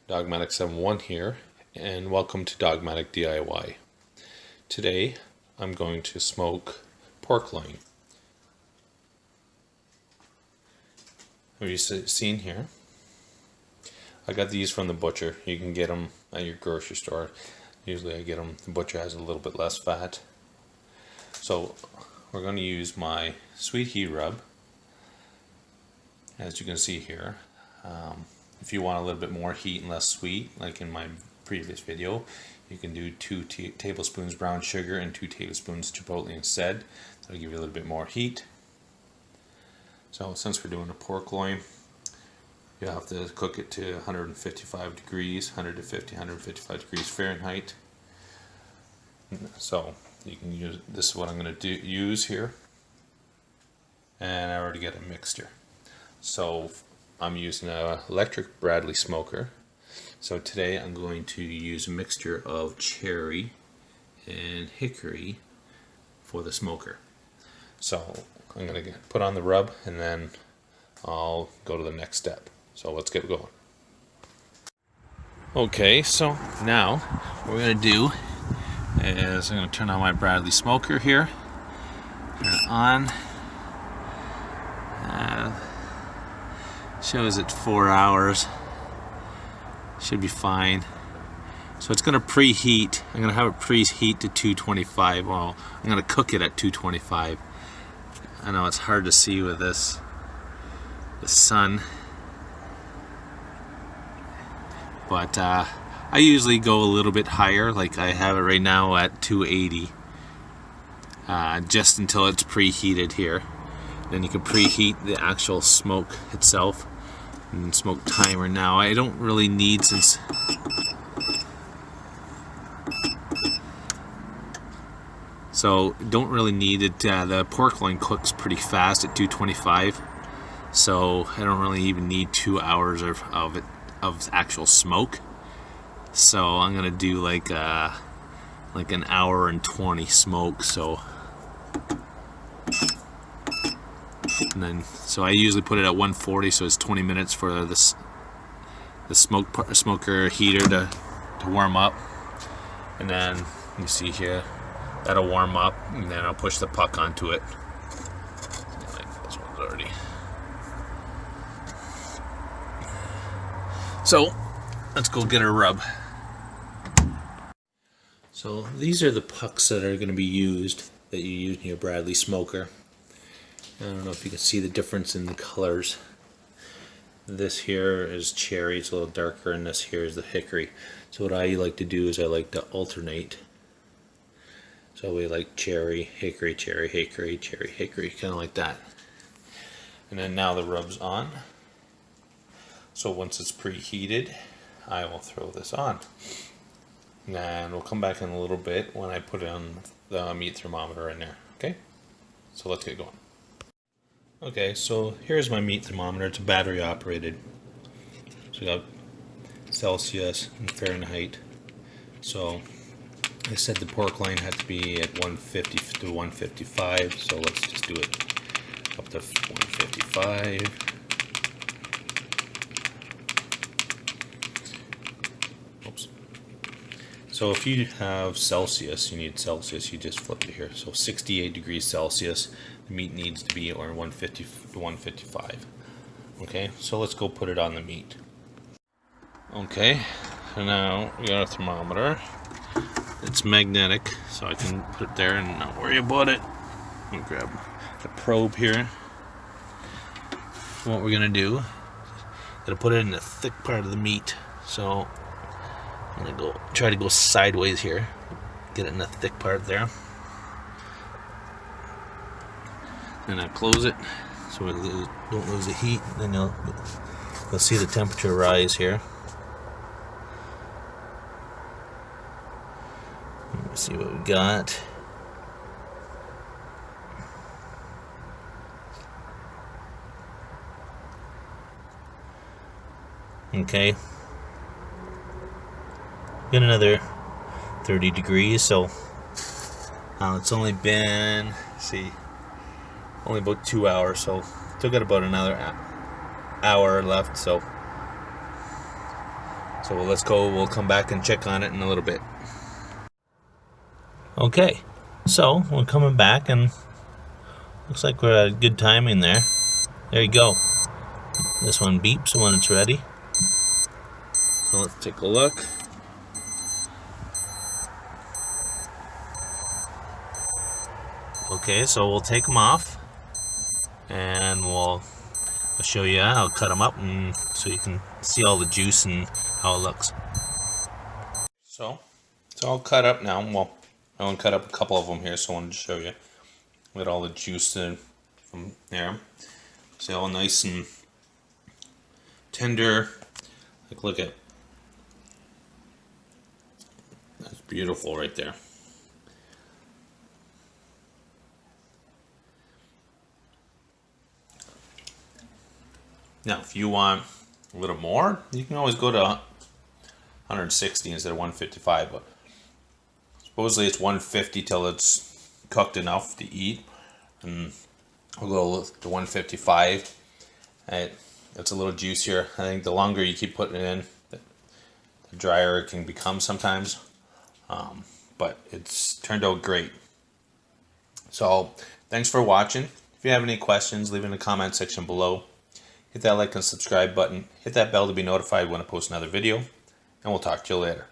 Dogmatic71 here, and welcome to Dogmatic DIY. Today I'm going to smoke pork loin. Have you seen here? I got these from the butcher. You can get them at your grocery store. Usually I get them, the butcher has a little bit less fat. So we're going to use my sweet heat rub, as you can see here. If you want a little bit more heat and less sweet, like in my previous video, you can do 2 tablespoons brown sugar and 2 tablespoons chipotle instead. That'll give you a little bit more heat. So since we're doing a pork loin, you have to cook it to 155 degrees, 155 degrees Fahrenheit. So you can use, this is what I'm going to use here. And I already get a mixture. So I'm using an electric Bradley smoker. So today I'm going to use a mixture of cherry and hickory for the smoker. So I'm going to put on the rub and then I'll go to the next step. So let's get going. Okay, so now what we're going to do is I'm going to turn on my Bradley smoker here. Turn it on. Shows it 4 hours. Should be fine. So it's going to preheat. I'm going to have it preheat to 225. Well, I'm going to cook it at 225. I know it's hard to see with the sun, but I usually go a little bit higher. Like I have it right now at 280, just until it's preheated here. Then you can preheat the actual smoke itself and smoke timer. Now I don't really need, don't really need it. The pork loin cooks pretty fast at 225, so I don't really even need 2 hours of actual smoke. So I'm gonna do like an hour and 20 smoke. And then, so I usually put it at 140, so it's 20 minutes for the smoker heater to warm up. And then you see here, that'll warm up, and then I'll push the puck onto it. Like this one's already. So let's go get a rub. So these are the pucks that are going to be used, that you use in your Bradley smoker. I don't know if you can see the difference in the colors. This here is cherry, it's a little darker, and this here is the hickory. So what I like to do is I like to alternate. So we like cherry, hickory, cherry, hickory, cherry, hickory, kind of like that. And then now the rub's on. So once it's preheated, I will throw this on. And we'll come back in a little bit when I put on the meat thermometer in there. Okay? So let's get going. Okay, so here's my meat thermometer. It's battery operated. So we got Celsius and Fahrenheit. So I said the pork loin had to be at 150 to 155, so let's just do it up to 155. Oops. So if you have Celsius, you need Celsius, you just flip it here. So 68 degrees Celsius. The meat needs to be or 150 to 155. Okay, so let's go put it on the meat. Okay, so now we got a thermometer. It's magnetic, so I can put it there and not worry about it. Let me grab the probe here. What we're gonna do, gonna put it in the thick part of the meat. So I'm gonna try to go sideways here, get it in the thick part there. And I close it so we don't lose the heat. Then you'll see the temperature rise here. Let's see what we got. Okay. Got another 30 degrees, so it's only been, only about 2 hours, so still got about another hour left, so So let's go, we'll come back and check on it in a little bit. Okay, so we're coming back and looks like we're at good timing there. There you go. This one beeps when it's ready. So let's take a look. Okay, so we'll take them off and I'll show you. I'll cut them up and so you can see all the juice and how it looks. So it's all cut up now. Well, I want to cut up a couple of them here, so I wanted to show you. Get all the juice in from there. See, all nice and tender. Like, look at, that's beautiful right there. Now, if you want a little more, you can always go to 160 instead of 155. But supposedly it's 150 till it's cooked enough to eat, and we'll go to 155. It's a little juicier. I think the longer you keep putting it in, the drier it can become sometimes. But it's turned out great. So thanks for watching. If you have any questions, leave it in the comment section below. Hit that like and subscribe button. Hit that bell to be notified when I post another video. And we'll talk to you later.